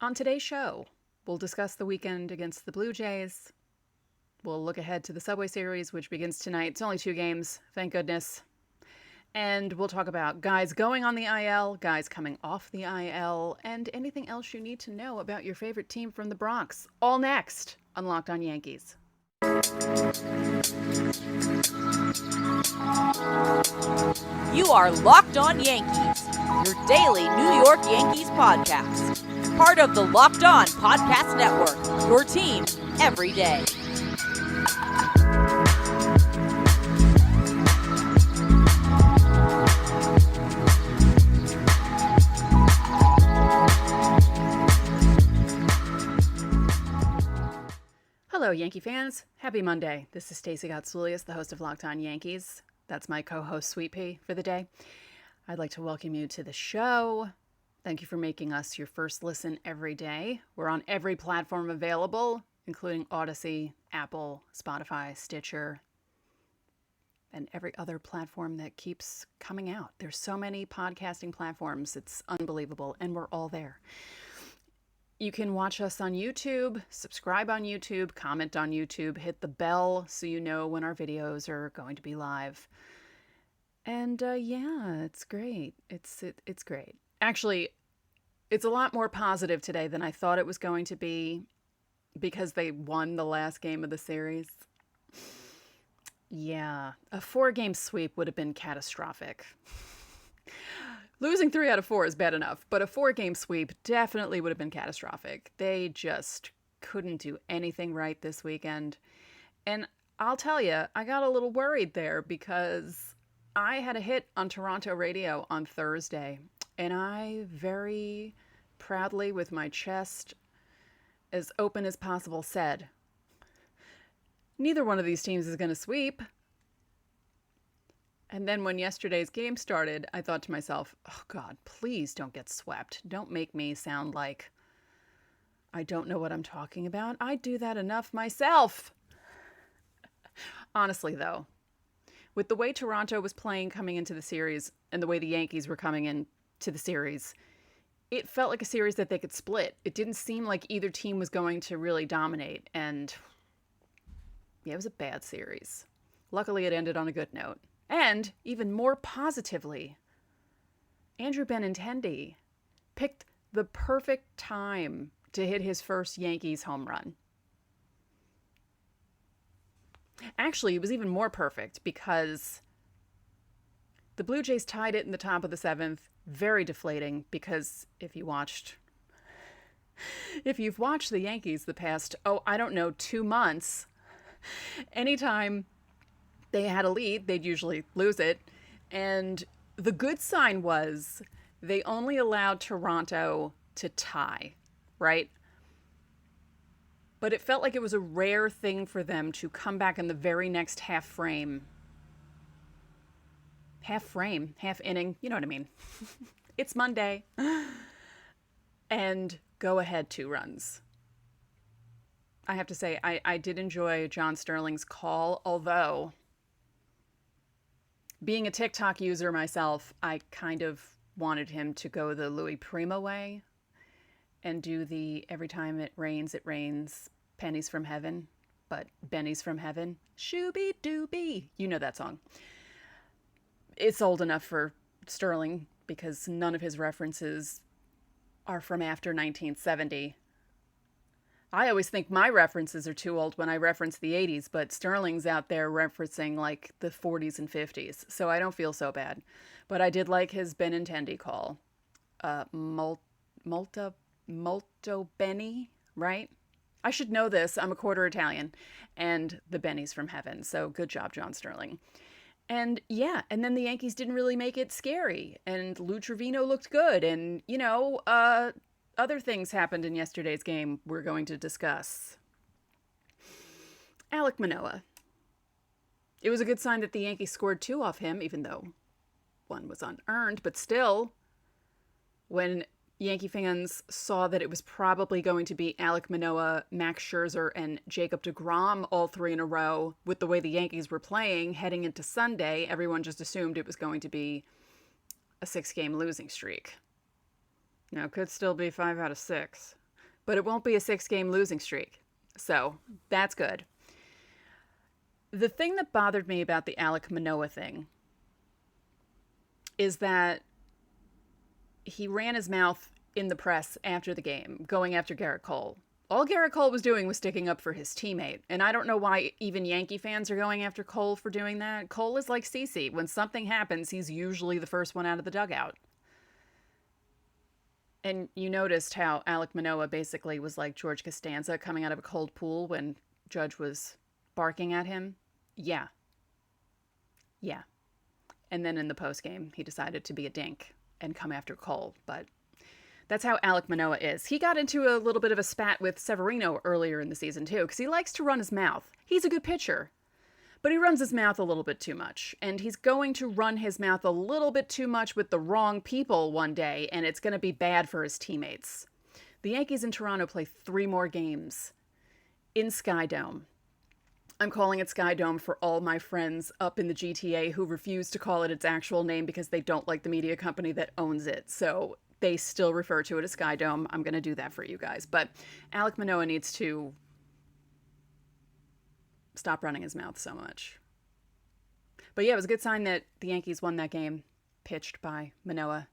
On today's show, we'll discuss the weekend against the Blue Jays. We'll look ahead to the Subway Series, which begins tonight. It's only 2 games, thank goodness. And we'll talk about guys going on the IL, guys coming off the IL, and anything else you need to know about your favorite team from the Bronx. All next on Locked On Yankees. You are Locked On Yankees, your daily New York Yankees podcast. Part of the Locked On Podcast Network, your team every day. Hello, Yankee fans. Happy Monday. This is Stacey Gotsoulias, the host of Locked On Yankees. That's my co-host, Sweet Pea, for the day. I'd like to welcome you to the show. Thank you for making us your first listen every day. We're on every platform available, including Odyssey, Apple, Spotify, Stitcher, and every other platform that keeps coming out. There's so many podcasting platforms. It's unbelievable, and we're all there. You can watch us on YouTube, subscribe on YouTube, comment on YouTube, hit the bell so you know when our videos are going to be live. And yeah, it's great. It's great. Actually, it's a lot more positive today than I thought it was going to be because they won the last game of the series. Yeah, a 4-game sweep would have been catastrophic. Losing 3 out of 4 is bad enough, but a 4-game sweep definitely would have been catastrophic. They just couldn't do anything right this weekend. And I'll tell you, I got a little worried there because I had a hit on Toronto radio on Thursday, and I very proudly, with my chest as open as possible, said, neither one of these teams is going to sweep. And then when yesterday's game started, I thought to myself, oh God, please don't get swept. Don't make me sound like I don't know what I'm talking about. I do that enough myself. Honestly, though, with the way Toronto was playing coming into the series and the way the Yankees were coming into the series, it felt like a series that they could split. It didn't seem like either team was going to really dominate. And yeah, it was a bad series. Luckily, it ended on a good note. And even more positively, Andrew Benintendi picked the perfect time to hit his first Yankees home run. Actually, it was even more perfect because the Blue Jays tied it in the top of the 7th. Very deflating because if you've watched the Yankees the past, 2 months, anytime they had a lead, they'd usually lose it. And the good sign was they only allowed Toronto to tie, right? But it felt like it was a rare thing for them to come back in the very next half inning, you know what I mean? It's Monday. And go ahead 2 runs. I have to say, I did enjoy John Sterling's call, although being a TikTok user myself, I kind of wanted him to go the Louis Prima way and do the every time it rains, pennies from heaven, but bennies from heaven. Shooby dooby. You know that song. It's old enough for Sterling because none of his references are from after 1970. I always think my references are too old when I reference the 80s, but Sterling's out there referencing like the 40s and 50s, so I don't feel so bad. But I did like his Benintendi call. Molto Benny, right? I should know this. I'm a quarter Italian. And the Bennies from heaven. So good job, John Sterling. And yeah, and then the Yankees didn't really make it scary. And Lou Trevino looked good. And, other things happened in yesterday's game we're going to discuss. Alek Manoah. It was a good sign that the Yankees scored 2 off him, even though 1 was unearned. But still, when Yankee fans saw that it was probably going to be Alek Manoah, Max Scherzer, and Jacob deGrom all 3 in a row with the way the Yankees were playing heading into Sunday, everyone just assumed it was going to be a 6-game losing streak. Now, it could still be 5 out of 6. but it won't be a 6-game losing streak. So that's good. The thing that bothered me about the Alek Manoah thing is that he ran his mouth in the press after the game, going after Garrett Cole. All Garrett Cole was doing was sticking up for his teammate. And I don't know why even Yankee fans are going after Cole for doing that. Cole is like CeCe. When something happens, he's usually the first one out of the dugout. And you noticed how Alek Manoah basically was like George Costanza coming out of a cold pool when Judge was barking at him. Yeah. Yeah. And then in the postgame, he decided to be a dink and come after Cole. But that's how Alek Manoah is. He got into a little bit of a spat with Severino earlier in the season, too, because he likes to run his mouth. He's a good pitcher, but he runs his mouth a little bit too much. And he's going to run his mouth a little bit too much with the wrong people one day, and it's going to be bad for his teammates. The Yankees in Toronto play 3 more games in Sky Dome. I'm calling it Sky Dome for all my friends up in the GTA who refuse to call it its actual name because they don't like the media company that owns it. So they still refer to it as Sky Dome. I'm going to do that for you guys. But Alek Manoah needs to stop running his mouth so much. But yeah, it was a good sign that the Yankees won that game, pitched by Manoah.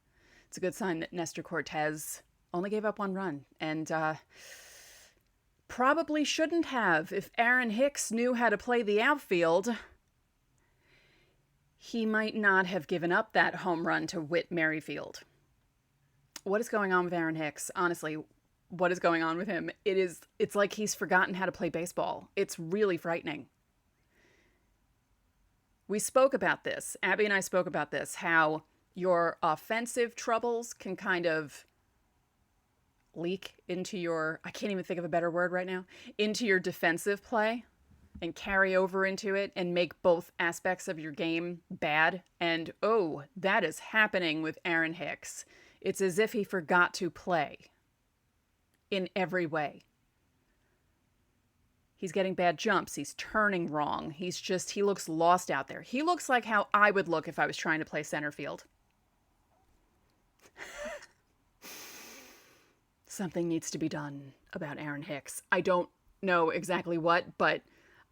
It's a good sign that Nestor Cortes only gave up 1 run. And probably shouldn't have. If Aaron Hicks knew how to play the outfield, he might not have given up that home run to Whit Merrifield. What is going on with Aaron Hicks? Honestly, what is going on with him? It's like he's forgotten how to play baseball. It's really frightening. We spoke about this. Abby and I spoke about this, how your offensive troubles can kind of leak into your, I can't even think of a better word right now, into your defensive play and carry over into it and make both aspects of your game bad. And oh, that is happening with Aaron Hicks. It's as if he forgot to play in every way. He's getting bad jumps. He's turning wrong. He looks lost out there. He looks like how I would look if I was trying to play center field. Something needs to be done about Aaron Hicks. I don't know exactly what, but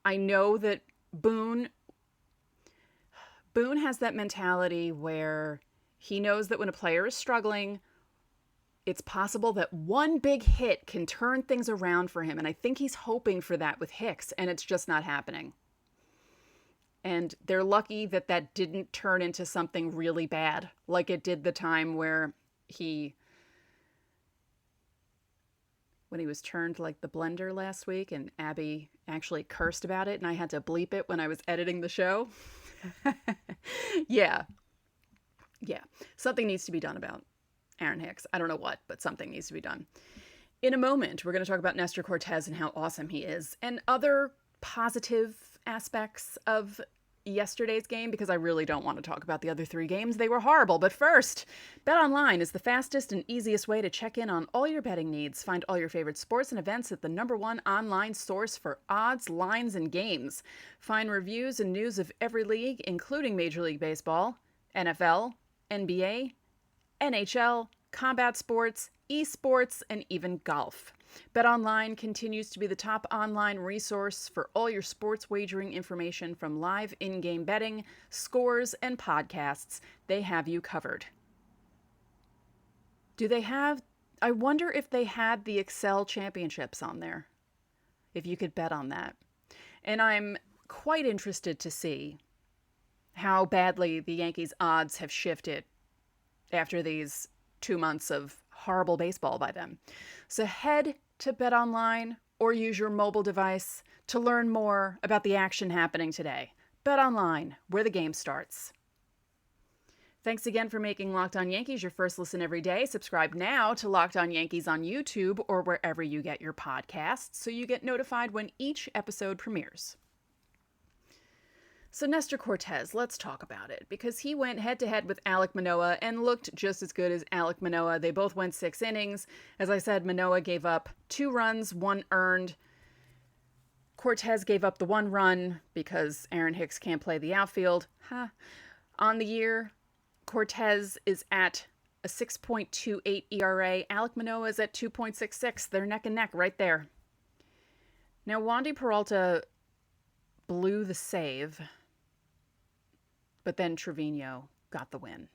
I know that Boone has that mentality where he knows that when a player is struggling, it's possible that one big hit can turn things around for him. And I think he's hoping for that with Hicks, and it's just not happening. And they're lucky that that didn't turn into something really bad, like it did the time where when he was turned like the blender last week, and Abby actually cursed about it, and I had to bleep it when I was editing the show. Yeah. Something needs to be done about Aaron Hicks. I don't know what, but something needs to be done. In a moment, we're going to talk about Nestor Cortes and how awesome he is, and other positive aspects of yesterday's game, because I really don't want to talk about the other 3 games. They were horrible. But first, BetOnline is the fastest and easiest way to check in on all your betting needs. Find all your favorite sports and events at the #1 online source for odds, lines, and games. Find reviews and news of every league, including Major League Baseball, NFL, NBA, NHL, combat sports, esports, and even golf. BetOnline continues to be the top online resource for all your sports wagering information, from live in-game betting, scores, and podcasts. They have you covered. I wonder if they had the Excel Championships on there, if you could bet on that. And I'm quite interested to see how badly the Yankees' odds have shifted after these 2 months of horrible baseball by them. So head to BetOnline or use your mobile device to learn more about the action happening today. BetOnline, where the game starts. Thanks again for making Locked On Yankees your first listen every day. Subscribe now to Locked On Yankees on YouTube or wherever you get your podcasts so you get notified when each episode premieres. So Nestor Cortes, let's talk about it, because he went head-to-head with Alek Manoah and looked just as good as Alek Manoah. They both went 6 innings. As I said, Manoah gave up 2 runs, 1 earned. Cortes gave up the 1 run because Aaron Hicks can't play the outfield. On the year, Cortes is at a 6.28 ERA. Alek Manoah is at 2.66. They're neck and neck right there. Now, Wandy Peralta blew the save, but then Trevino got the win.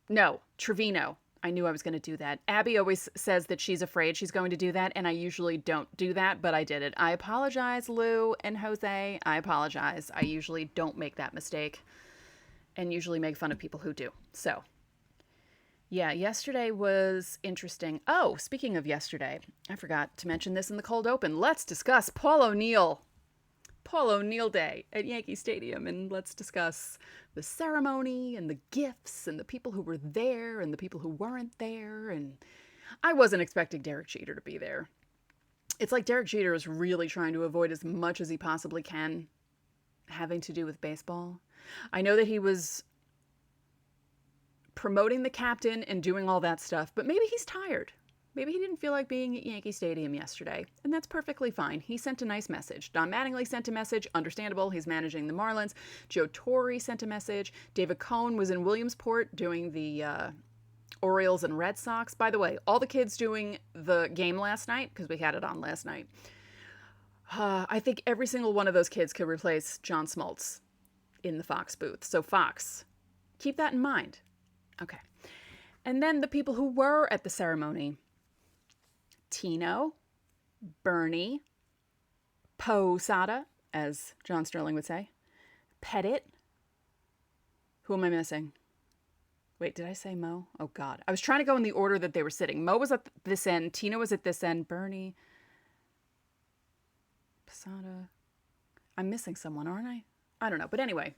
No, Trevino. I knew I was going to do that. Abby always says that she's afraid she's going to do that, and I usually don't do that, but I did it. I apologize, Lou and Jose. I apologize. I usually don't make that mistake and usually make fun of people who do. So, yeah, yesterday was interesting. Oh, speaking of yesterday, I forgot to mention this in the cold open. Let's discuss Paul O'Neill Day at Yankee Stadium, and let's discuss the ceremony and the gifts and the people who were there and the people who weren't there. And I wasn't expecting Derek Jeter to be there. It's like Derek Jeter is really trying to avoid as much as he possibly can having to do with baseball. I know that he was promoting the captain and doing all that stuff, but maybe he's tired. Maybe he didn't feel like being at Yankee Stadium yesterday, and that's perfectly fine. He sent a nice message. Don Mattingly sent a message. Understandable. He's managing the Marlins. Joe Torre sent a message. David Cohn was in Williamsport doing the Orioles and Red Sox. By the way, all the kids doing the game last night, because we had it on last night, I think every single one of those kids could replace John Smoltz in the Fox booth. So Fox, keep that in mind. Okay. And then the people who were at the ceremony: Tino, Bernie, Posada, as John Sterling would say, Pettit. Who am I missing? Wait, did I say Mo? Oh, God. I was trying to go in the order that they were sitting. Mo was at this end. Tino was at this end. Bernie, Posada. I'm missing someone, aren't I? I don't know. But anyway,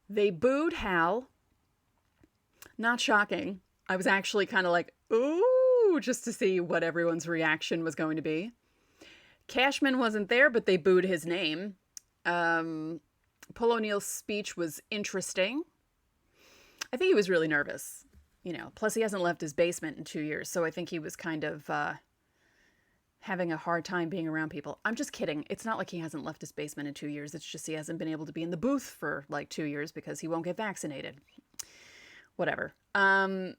they booed Hal. Not shocking. I was actually kind of like, ooh, just to see what everyone's reaction was going to be. Cashman wasn't there, but they booed his name. Paul O'Neill's speech was interesting. I think he was really nervous, plus he hasn't left his basement in 2 years. So I think he was kind of having a hard time being around people. I'm just kidding. It's not like he hasn't left his basement in 2 years. It's just he hasn't been able to be in the booth for like 2 years because he won't get vaccinated. Whatever. Yeah,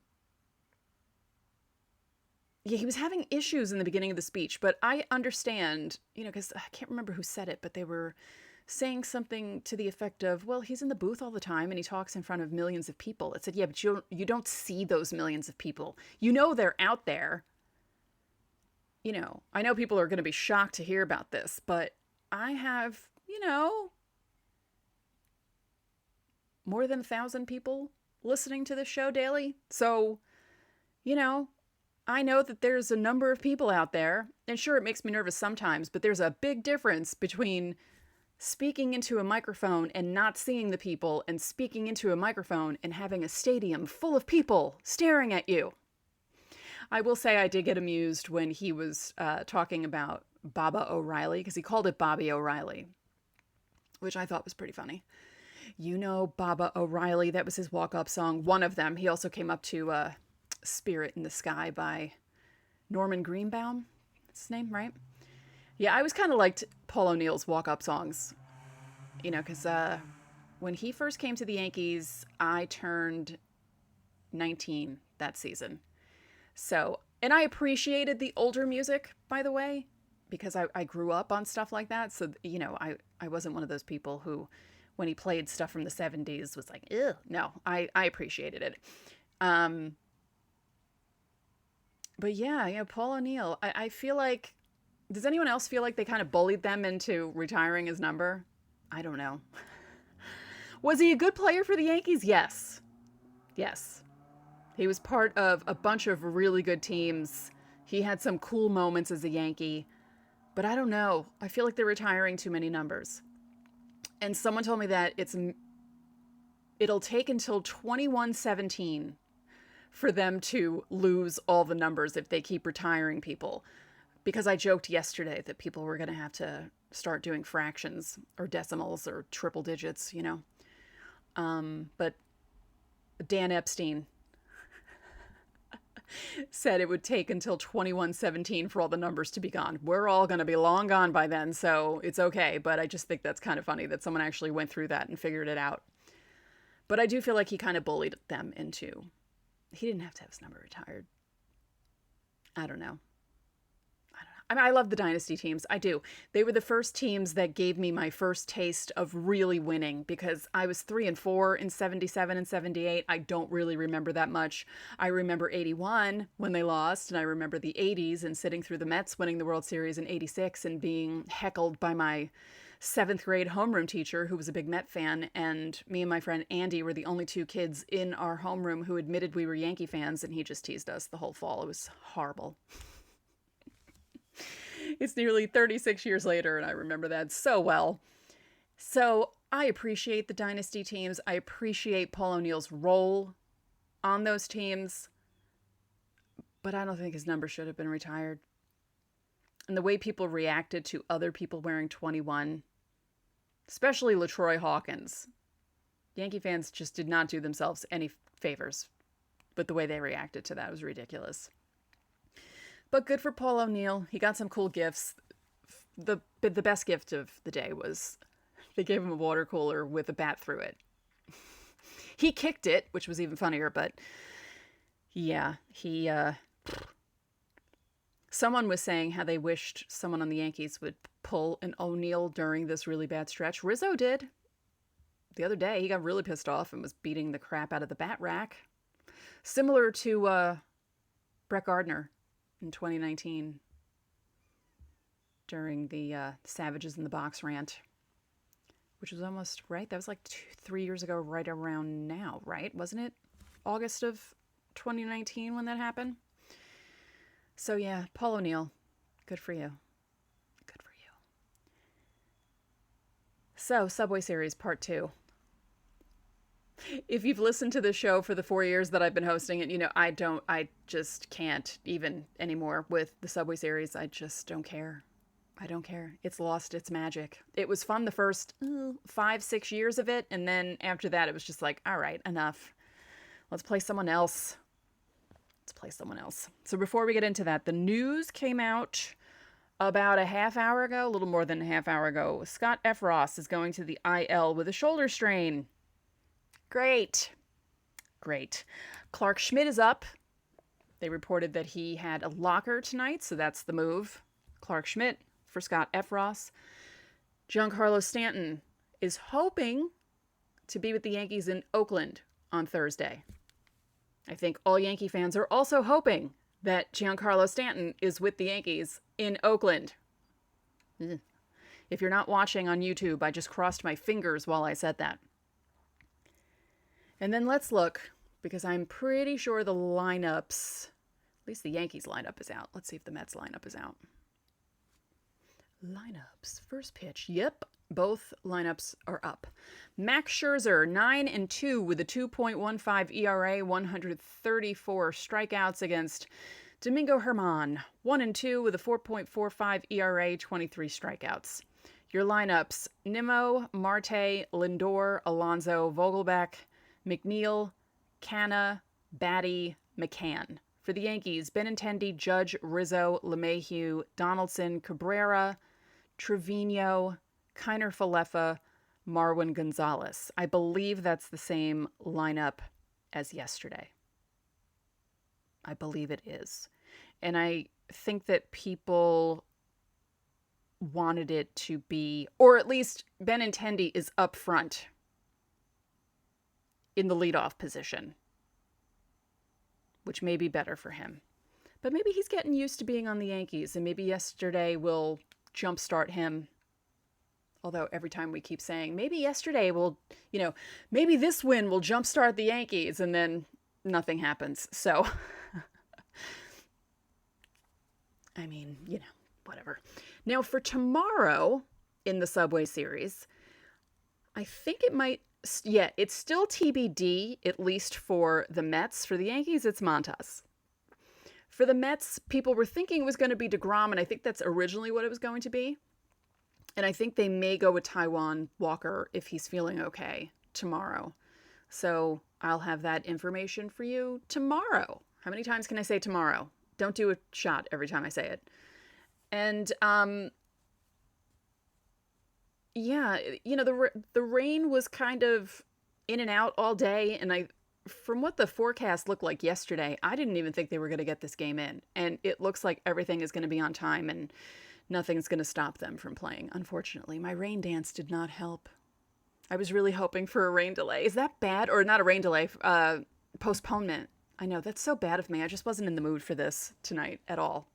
he was having issues in the beginning of the speech, but I understand, because I can't remember who said it, but they were saying something to the effect of, well, he's in the booth all the time and he talks in front of millions of people. It said, yeah, but you don't see those millions of people. They're out there. I know people are going to be shocked to hear about this, but I have, more than 1,000 people listening to this show daily. So, I know that there's a number of people out there, and sure, it makes me nervous sometimes, but there's a big difference between speaking into a microphone and not seeing the people, and speaking into a microphone and having a stadium full of people staring at you. I will say I did get amused when he was talking about Baba O'Reilly, because he called it Bobby O'Reilly, which I thought was pretty funny. Baba O'Reilly, that was his walk-up song. One of them. He also came up to Spirit in the Sky by Norman Greenbaum. That's his name, right? Yeah, I always kind of liked Paul O'Neill's walk-up songs. Because when he first came to the Yankees, I turned 19 that season. So, and I appreciated the older music, by the way, because I grew up on stuff like that. So, I wasn't one of those people who, when he played stuff from the 70s, was like, ew. No, I appreciated it. But yeah, Paul O'Neill, I feel like, does anyone else feel like they kind of bullied them into retiring his number? I don't know. Was he a good player for the Yankees? Yes. Yes. He was part of a bunch of really good teams. He had some cool moments as a Yankee. But I don't know. I feel like they're retiring too many numbers. And someone told me that it'll take until 2117 for them to lose all the numbers if they keep retiring people. Because I joked yesterday that people were going to have to start doing fractions or decimals or triple digits, But Dan Epstein said it would take until 2117 for all the numbers to be gone. We're all going to be long gone by then, so it's okay. But I just think that's kind of funny that someone actually went through that and figured it out. But I do feel like he kind of bullied them into, he didn't have to have his number retired. I don't know. I mean, I love the dynasty teams. I do. They were the first teams that gave me my first taste of really winning, because I was 3-4 in 77 and 78. I don't really remember that much. I remember 81 when they lost, and I remember the 80s and sitting through the Mets winning the World Series in 86 and being heckled by my 7th grade homeroom teacher who was a big Met fan, and me and my friend Andy were the only 2 kids in our homeroom who admitted we were Yankee fans, and he just teased us the whole fall. It was horrible. It's nearly 36 years later, and I remember that so well. So I appreciate the dynasty teams. I appreciate Paul O'Neill's role on those teams, but I don't think his number should have been retired. And the way people reacted to other people wearing 21, especially LaTroy Hawkins, Yankee fans just did not do themselves any favors with the way they reacted to that. It was ridiculous. But good for Paul O'Neill. He got some cool gifts. The best gift of the day was they gave him a water cooler with a bat through it. He kicked it, which was even funnier, but yeah, someone was saying how they wished someone on the Yankees would pull an O'Neill during this really bad stretch. Rizzo did. The other day, he got really pissed off and was beating the crap out of the bat rack. Similar to Brett Gardner in 2019 during the Savages in the Box rant, which was almost, right? That was like 3 years ago, right around now, right? Wasn't it August of 2019 when that happened? So yeah, Paul O'Neill, good for you. Good for you. So, Subway Series Part 2. If you've listened to the show for the 4 years that I've been hosting it, you know, I just can't even anymore with the Subway Series. I just don't care. I don't care. It's lost its magic. It was fun the first 5-6 years of it, and then after that it was just like, all right, enough. Let's play someone else. So before we get into that, the news came out about a half hour ago, a little more than a half hour ago. Scott F. Ross is going to the IL with a shoulder strain. Great. Clark Schmidt is up. They reported that he had a locker tonight, so that's the move. Clark Schmidt for Scott F. Ross. Giancarlo Stanton is hoping to be with the Yankees in Oakland on Thursday. I think all Yankee fans are also hoping that Giancarlo Stanton is with the Yankees in Oakland. If you're not watching on YouTube, I just crossed my fingers while I said that. And then let's look, because I'm pretty sure the lineups, at least the Yankees lineup is out. Let's see if the Mets lineup is out. Lineups, first pitch. Yep, both lineups are up. Max Scherzer, 9-2 with a 2.15 ERA, 134 strikeouts against Domingo Germán, 1-2 with a 4.45 ERA, 23 strikeouts. Your lineups, Nimmo, Marte, Lindor, Alonso, Vogelbach, McNeil, Canna, Batty, McCann. For the Yankees, Benintendi, Judge, Rizzo, LeMahieu, Donaldson, Cabrera, Trevino, Kiner Falefa, Marwin Gonzalez. I believe that's the same lineup as yesterday. I believe it is. And I think that people wanted it to be, or at least Benintendi is up front in the leadoff position, which may be better for him. But maybe he's getting used to being on the Yankees, and maybe yesterday will jumpstart him. Although every time we keep saying, maybe yesterday will, maybe this win will jumpstart the Yankees, and then nothing happens. So, I mean, whatever. Now for tomorrow in the Subway Series, I think it might, it's still TBD, at least for the Mets. For the Yankees, it's Montas. For the Mets, people were thinking it was going to be DeGrom, and I think that's originally what it was going to be. And I think they may go with Taijuan Walker if he's feeling okay tomorrow. So I'll have that information for you tomorrow. How many times can I say tomorrow? Don't do a shot every time I say it. And, the rain was kind of in and out all day, and from what the forecast looked like yesterday, I didn't even think they were going to get this game in. And it looks like everything is going to be on time and nothing's going to stop them from playing. Unfortunately, my rain dance did not help. I was really hoping for a rain delay. Is that bad? Or not a rain delay, postponement. I know, that's so bad of me. I just wasn't in the mood for this tonight at all.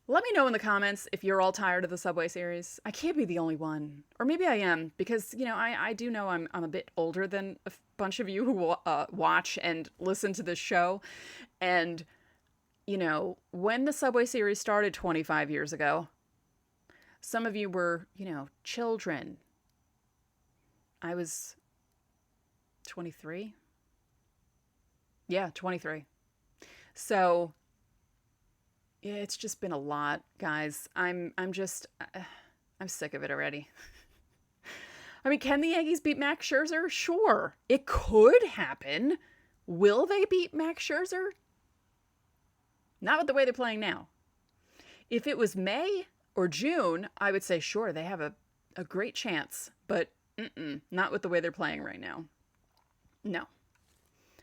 Let me know in the comments if you're all tired of the Subway Series. I can't be the only one. Or maybe I am, because, I do know I'm a bit older than a bunch of you who watch and listen to this show. And, when the Subway Series started 25 years ago, some of you were, children. I was 23. Yeah, 23. So yeah, it's just been a lot, guys. I'm sick of it already. I mean, can the Yankees beat Max Scherzer? Sure. It could happen. Will they beat Max Scherzer? Not with the way they're playing now. If it was May or June, I would say, sure, they have a great chance. But not with the way they're playing right now. No,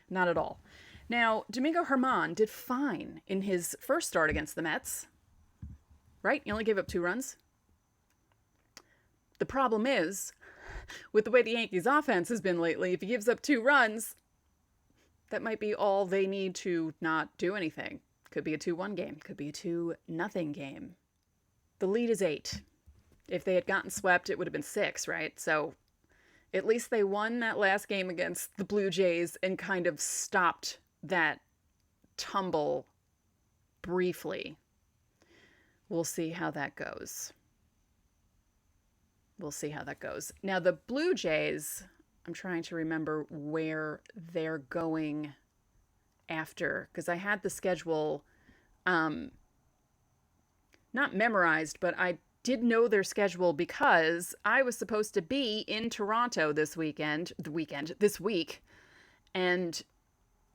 not at all. Now, Domingo Germán did fine in his first start against the Mets. Right? He only gave up 2 runs. The problem is, with the way the Yankees' offense has been lately, if he gives up 2 runs, that might be all they need to not do anything. Could be a 2-1 game. Could be a 2-0 game. The lead is 8. If they had gotten swept, it would have been 6, right? So at least they won that last game against the Blue Jays and kind of stopped that tumble briefly. We'll see how that goes. Now, the Blue Jays, I'm trying to remember where they're going after, because I had the schedule not memorized, but I did know their schedule because I was supposed to be in Toronto this week, and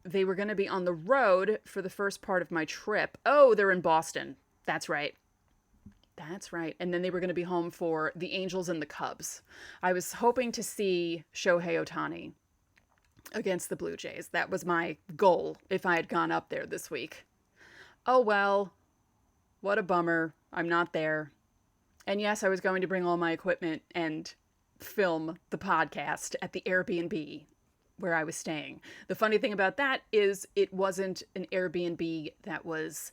they were going to be on the road for the first part of my trip. Oh, they're in Boston. That's right. And then they were going to be home for the Angels and the Cubs. I was hoping to see Shohei Ohtani against the Blue Jays. That was my goal if I had gone up there this week. Oh, well, what a bummer. I'm not there. And yes, I was going to bring all my equipment and film the podcast at the Airbnb where I was staying. The funny thing about that is it wasn't an Airbnb that was,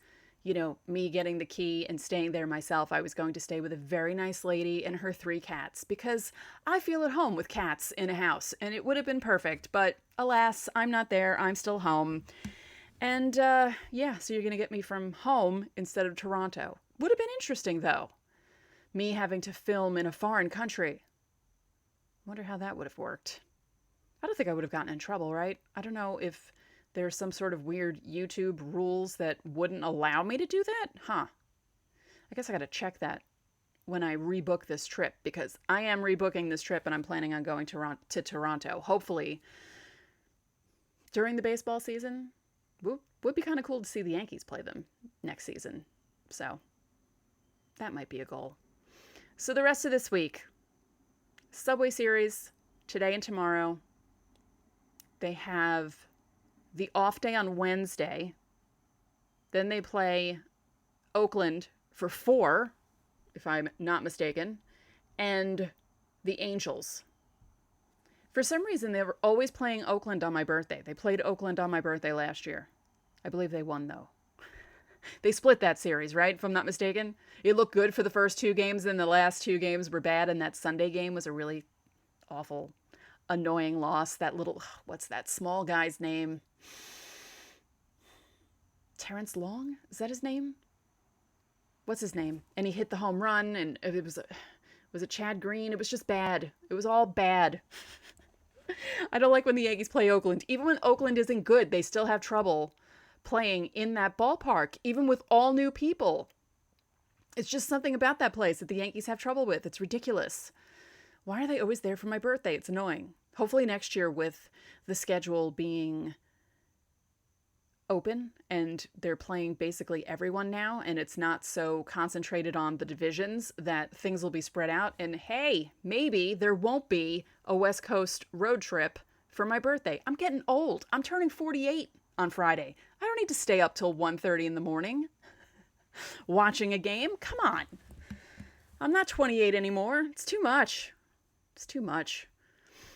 me getting the key and staying there myself. I was going to stay with a very nice lady and her 3 cats because I feel at home with cats in a house, and it would have been perfect. But alas, I'm not there. I'm still home. And so you're going to get me from home instead of Toronto. Would have been interesting, though. Me having to film in a foreign country. Wonder how that would have worked. I don't think I would have gotten in trouble, right? I don't know if there's some sort of weird YouTube rules that wouldn't allow me to do that. I guess I got to check that when I rebook this trip, because I am rebooking this trip and I'm planning on going to Toronto. Hopefully during the baseball season. Would be kind of cool to see the Yankees play them next season. So that might be a goal. So the rest of this week, Subway Series, today and tomorrow. They have the off day on Wednesday. Then they play Oakland for 4, if I'm not mistaken, and the Angels. For some reason, they were always playing Oakland on my birthday. They played Oakland on my birthday last year. I believe they won, though. They split that series, right? If I'm not mistaken. It looked good for the first 2 games, then the last 2 games were bad, and that Sunday game was a really awful, annoying loss. That little, what's that small guy's name? Terrence Long? Is that his name? What's his name? And he hit the home run, and it was it Chad Green? It was just bad. It was all bad. I don't like when the Yankees play Oakland. Even when Oakland isn't good, they still have trouble playing in that ballpark, even with all new people. It's just something about that place that the Yankees have trouble with. It's ridiculous. Why are they always there for my birthday? It's annoying. Hopefully next year, with the schedule being open and they're playing basically everyone now, and it's not so concentrated on the divisions, that things will be spread out. And hey, maybe there won't be a West Coast road trip for my birthday. I'm getting old. I'm turning 48 on Friday. I don't need to stay up till 1:30 in the morning watching a game. Come on. I'm not 28 anymore. It's too much. It's too much.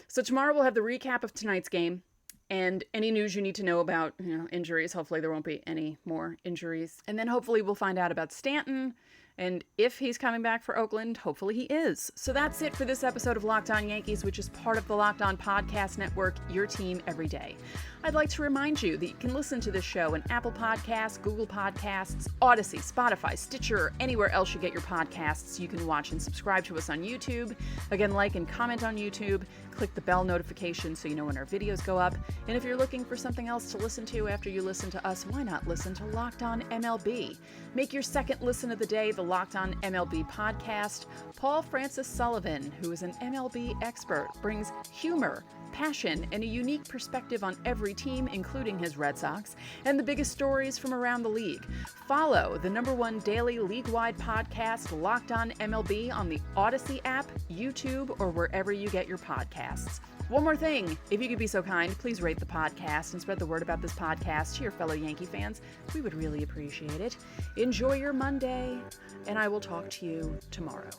So tomorrow we'll have the recap of tonight's game and any news you need to know about, injuries. Hopefully there won't be any more injuries. And then hopefully we'll find out about Stanton. And if he's coming back for Oakland, hopefully he is. So that's it for this episode of Locked On Yankees, which is part of the Locked On Podcast Network, your team every day. I'd like to remind you that you can listen to this show in Apple Podcasts, Google Podcasts, Odyssey, Spotify, Stitcher, anywhere else you get your podcasts. You can watch and subscribe to us on YouTube. Again, like and comment on YouTube. Click the bell notification so you know when our videos go up. And if you're looking for something else to listen to after you listen to us, why not listen to Locked On MLB? Make your second listen of the day the Locked On MLB podcast. Paul Francis Sullivan, who is an MLB expert, brings humor, passion, and a unique perspective on every team, including his Red Sox, and the biggest stories from around the league. Follow the #1 daily league-wide podcast, Locked On MLB, on the Odyssey app, YouTube, or wherever you get your podcasts. One more thing, if you could be so kind, please rate the podcast and spread the word about this podcast to your fellow Yankee fans. We would really appreciate it. Enjoy your Monday, and I will talk to you tomorrow.